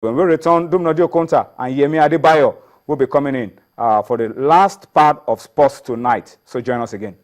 When we return, Dumnodio Konta and Yemi Adebayo will be coming in for the last part of sports tonight. So join us again.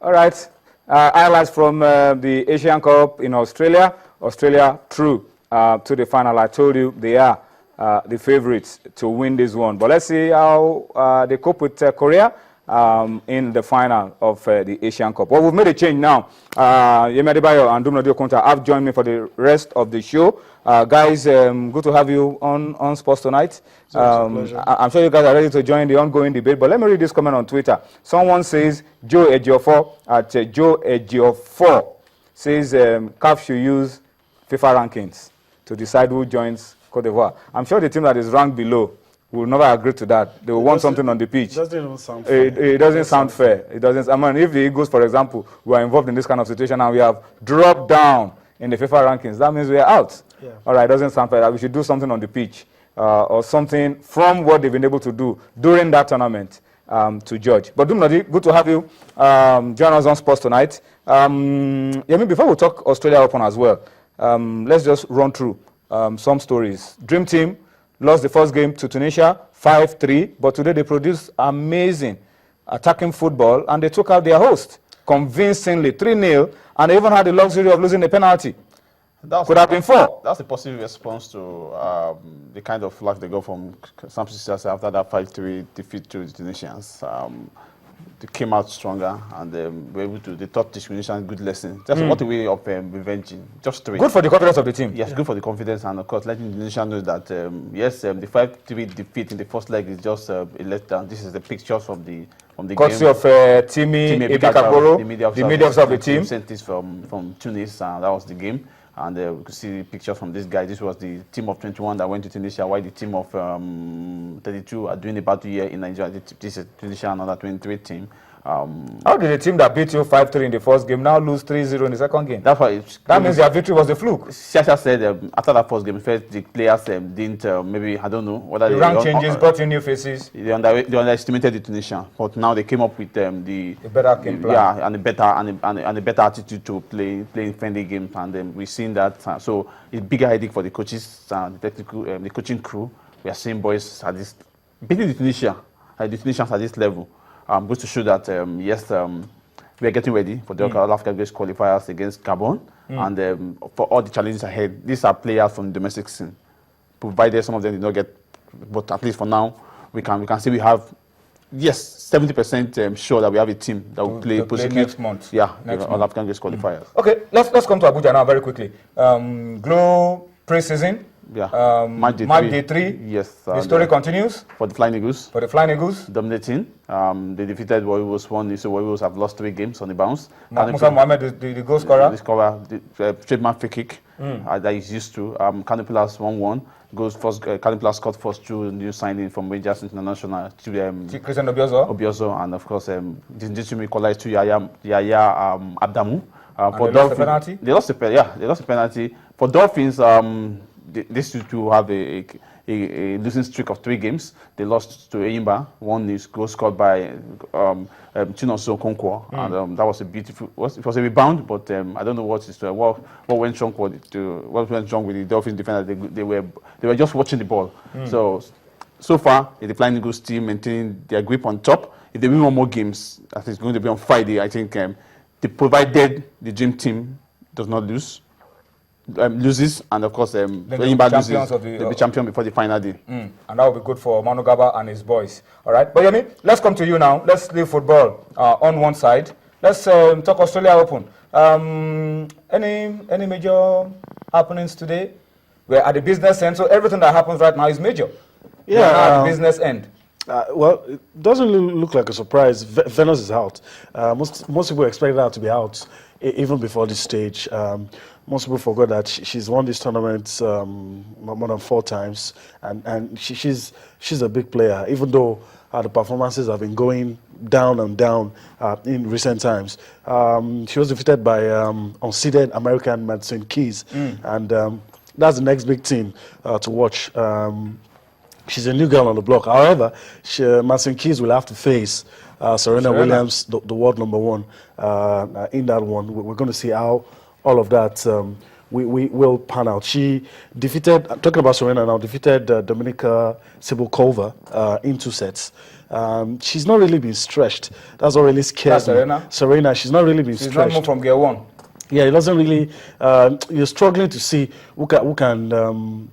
All right, highlights from the Asian Cup in Australia. Australia through to the final. I told you they are the favorites to win this one. But let's see how they cope with Korea in the final of the Asian Cup. Well, we've made a change now. Yemi Adebayo and Dumnodio Konta have joined me for the rest of the show. Guys, good to have you on Sports Tonight. I'm sure you guys are ready to join the ongoing debate, but let me read this comment on Twitter. Someone says, Joe Ejiofor at Joe Ejiofor says CAF should use FIFA rankings to decide who joins Cote d'Ivoire. I'm sure the team that is ranked below will never agree to that. They will want something on the pitch. It doesn't sound fair. It doesn't sound fair. It doesn't. I mean, if the Eagles, for example, were involved in this kind of situation and we have dropped down in the FIFA rankings, that means we are out. Yeah. All right, it doesn't sound fair. We should do something on the pitch or something from what they've been able to do during that tournament to judge. But Dumnodi, good to have you join us on Sports Tonight. Yemi, before we talk Australia Open as well, let's just run through some stories. Dream Team lost the first game to Tunisia 5-3, but today they produced amazing attacking football and they took out their host convincingly 3-0, and they even had the luxury of losing a penalty. Could have been 4. That's a positive response to the kind of luck they got from some sisters after that 5-3 defeat to the Tunisians. They came out stronger and were able to. They taught the Tunisians good lesson. Just what a way of revenging. Just 3. Good for the confidence of the team. Yes, good for the confidence, and of course letting the Tunisians know that yes, the 5-3 defeat in the first leg is just a letdown. This is the pictures from the courtesy game. Of Timmy Ebikakoro, the media officer of the team. Sent this from Tunis, and that was the game. And we could see pictures from this guy. This was the team of 21 that went to Tunisia, while the team of 32 are doing about 2 years in Nigeria. This is Tunisia, another 23 team. How did the team that beat you 5-3 in the first game now lose 3-0 in the second game? That's why that means their victory was a fluke. Shasha said after that first game, first the players didn't maybe, I don't know whether the rank changes brought in new faces. They underestimated the Tunisian, but now they came up with a better game plan. Yeah, and a better attitude to playing friendly games, and we've seen that. So it's bigger headache for the coaches, the technical, the coaching crew. We are seeing boys at this beating the Tunisians at this level. Goes to show that yes, we are getting ready for the African Games qualifiers against Gabon, and for all the challenges ahead. These are players from the domestic scene. Provided some of them did not get, but at least for now, we can see we have 70% sure that we have a team that will play next month. Yeah, all African Games qualifiers. Okay, let's come to Abuja now very quickly. Glow pre-season Yeah. Match day three. Yes. The story continues. For the Flying Eagles. For the Flying Eagles. Dominating. They defeated Warriors 1-0, so Warriors have lost 3 games on the bounce. Musa Mohammed, the goal scorer. The scorer, the trademark free kick that he's used to. Canopilas 1-1. Canopilas scored first through new signing from Rangers International to Christian Obiozo, and of course, Jinjitsu equalized to Yaya Abdamu. For Dolphins, they lost the penalty. For Dolphins, they used to have a losing streak of 3 games. They lost to Eyimba. One is goal scored by Chinoso Okonkwo, and that was a beautiful. It was a rebound, but I don't know what went wrong with the Dolphins defender. They were just watching the ball. So far, the Flying Eagles team maintaining their grip on top. If they win 1 more games, I think it's going to be on Friday. I think they provided the dream team does not loses, and of course, Eyimba loses. They'll be champion before the final day. And that will be good for Manu Gaba and his boys. All right, but Yemi, let's come to you now. Let's leave football on one side. Let's talk Australia Open. Any major happenings today? We're at the business end, so everything that happens right now is major. Yeah, at the business end. Well, it doesn't look like a surprise. Venus is out. Most people expected her to be out even before this stage. Most people forgot that she's won these tournaments more than 4 times, and she's a big player. Even though the performances have been going down and down in recent times. She was defeated by unseeded American Madison Keys, and that's the next big thing to watch. She's a new girl on the block. However, Madison Keys will have to face Serena Williams, the world #1, in that one. We're going to see how all of that we will pan out. She defeated, talking about Serena now, defeated Dominika Cibulkova in 2 sets. She's not really been stretched. That's what really scares me. Serena, she's not really been stretched. She's not moved from gear 1. Yeah, it doesn't really. You're struggling to see who can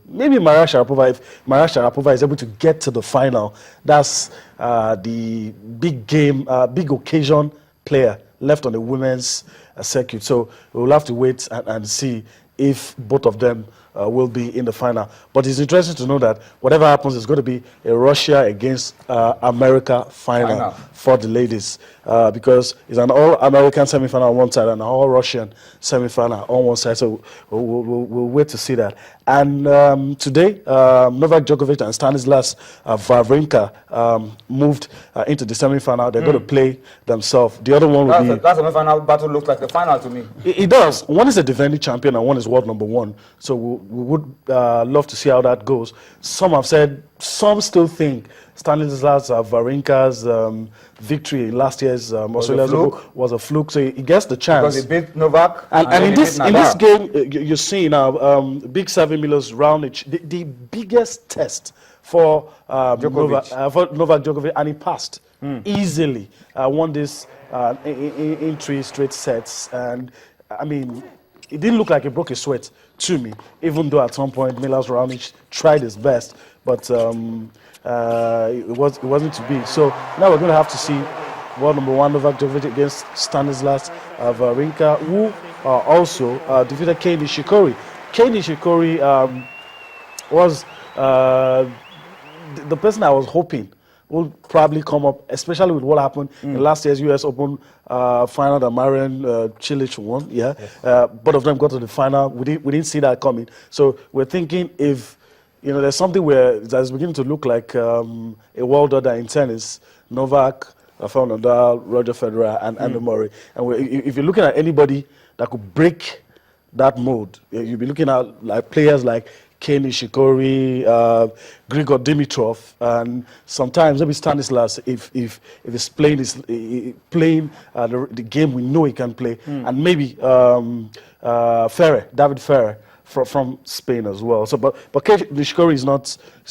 maybe Maria Sharapova. If Maria Sharapova is able to get to the final, that's the big game, big occasion player left on the women's circuit. So we'll have to wait and see if both of them will be in the final. But it's interesting to know that whatever happens, it's going to be a Russia against America final for the ladies, because it's an all-American semifinal on one side and an all-Russian semifinal on one side. So we'll wait to see that. And today, Novak Djokovic and Stanislas Wawrinka moved into the semifinal. They're going to play themselves. The other one will be... That semifinal battle looks like the final to me. It does. One is a defending champion and one is world #1. So we would love to see how that goes. Some have said, some still think Stanislas Wawrinka's victory in last year's Australia's Open was a fluke. So he gets the chance. Because he beat Novak. And in this game, you're seeing now, big serving Milos Raonic, the biggest test for Novak Djokovic, and he passed easily. Won this in 3 straight sets. And I mean, it didn't look like he broke a sweat to me, even though at some point Milos Raonic tried his best, but it wasn't to be. So now we're going to have to see world #1 Novak Djokovic against Stanislas Wawrinka, who also defeated Kei Nishikori. Kei Nishikori was the person I was hoping will probably come up, especially with what happened in last year's US Open final that Marian Cilic won. Yeah, both of them got to the final. We didn't see that coming. So we're thinking if there's something where that's beginning to look like a world order in tennis. Novak, Rafael Nadal, Roger Federer, and Andy Murray. And if you're looking at anybody that could break that mode, you'll be looking at like players like Kei Nishikori, Grigor Dimitrov, and sometimes maybe Stanislas if he's playing the game we know he can play, and maybe David Ferrer from Spain as well. So, but Kei Nishikori is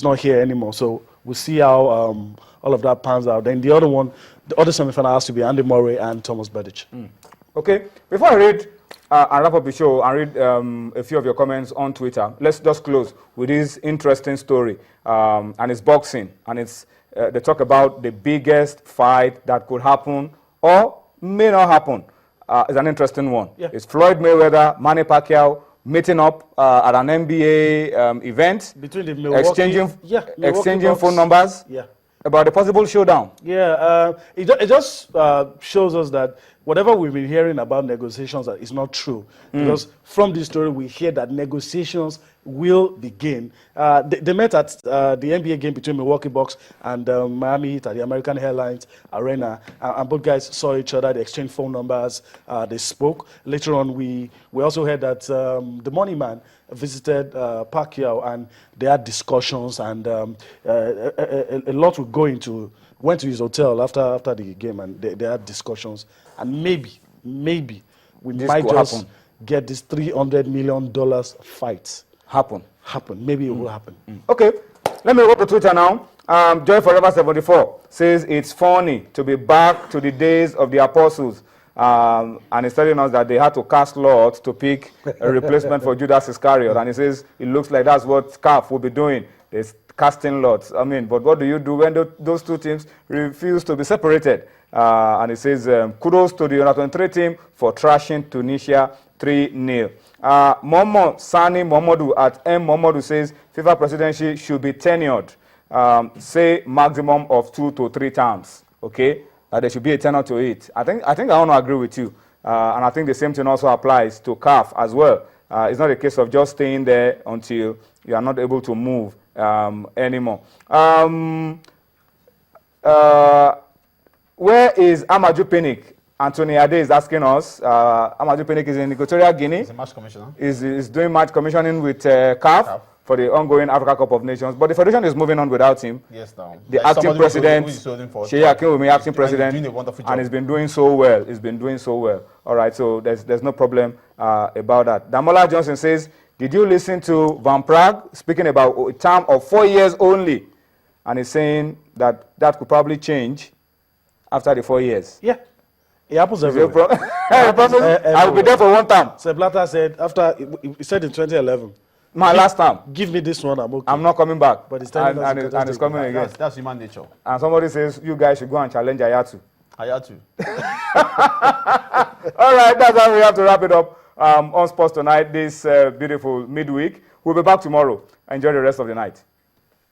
not here anymore. So we'll see how all of that pans out. Then the other semifinal has to be Andy Murray and Thomas Berdych. Okay, before I read and wrap up the show and read a few of your comments on Twitter, let's just close with this interesting story. And it's boxing, and it's they talk about the biggest fight that could happen or may not happen. It's an interesting one. Yeah. It's Floyd Mayweather, Manny Pacquiao, meeting up at an NBA event, Between the Milwaukee, exchanging Bucks. phone numbers Yeah. about the possible showdown. Yeah, it just shows us that whatever we've been hearing about negotiations is not true. Because from this story, we hear that negotiations will begin. They met at the NBA game between Milwaukee Bucks and Miami Heat at the American Airlines Arena. And both guys saw each other, they exchanged phone numbers, they spoke. Later on, we also heard that the money man visited Pacquiao and they had discussions, and a lot would go into, went to his hotel after the game, and they had discussions, and maybe we This might could just happen. get this $300 million fight Happen. maybe it will happen. Okay, let me go to Twitter now. Joy Forever 74 says it's funny to be back to the days of the apostles. And he's telling us that they had to cast lots to pick a replacement for Judas Iscariot. And he says it looks like that's what CAF will be doing. They're casting lots. I mean, but what do you do when those two teams refuse to be separated? And he says, kudos to the under-23 team for trashing Tunisia 3-0. Momo Sani Momodu at M. Momodu says FIFA presidency should be tenured. Say maximum of 2 to 3 terms. Okay? There should be a tenure to it. I think I want to agree with you. And I think the same thing also applies to CAF as well. It's not a case of just staying there until you are not able to move anymore. Where is Amadou Pinnick? Anthony Ade is asking us. Amadou Pinnick is in Equatorial Guinea. He's a match commissioner. Is doing match commissioning with CAF for the ongoing Africa Cup of Nations. But the federation is moving on without him. Yes, now. The acting president, Sheyi Akinwumi, acting president, and he's been doing so well. He's been doing so well. All right, so there's no problem about that. Damola Johnson says, did you listen to Van Praag speaking about a term of 4 years only? And he's saying that could probably change after the 4 years. Yeah, it happens everywhere. I will be there for one term. Sepp Blatter said he said in 2011. My last time. Give me this one, I'm okay. I'm not coming back. But it's telling us and it's coming again. That's human nature. And somebody says, you guys should go and challenge Ayatu. Ayatu. All right, that's how we have to wrap it up on Sports Tonight, this beautiful midweek. We'll be back tomorrow. Enjoy the rest of the night.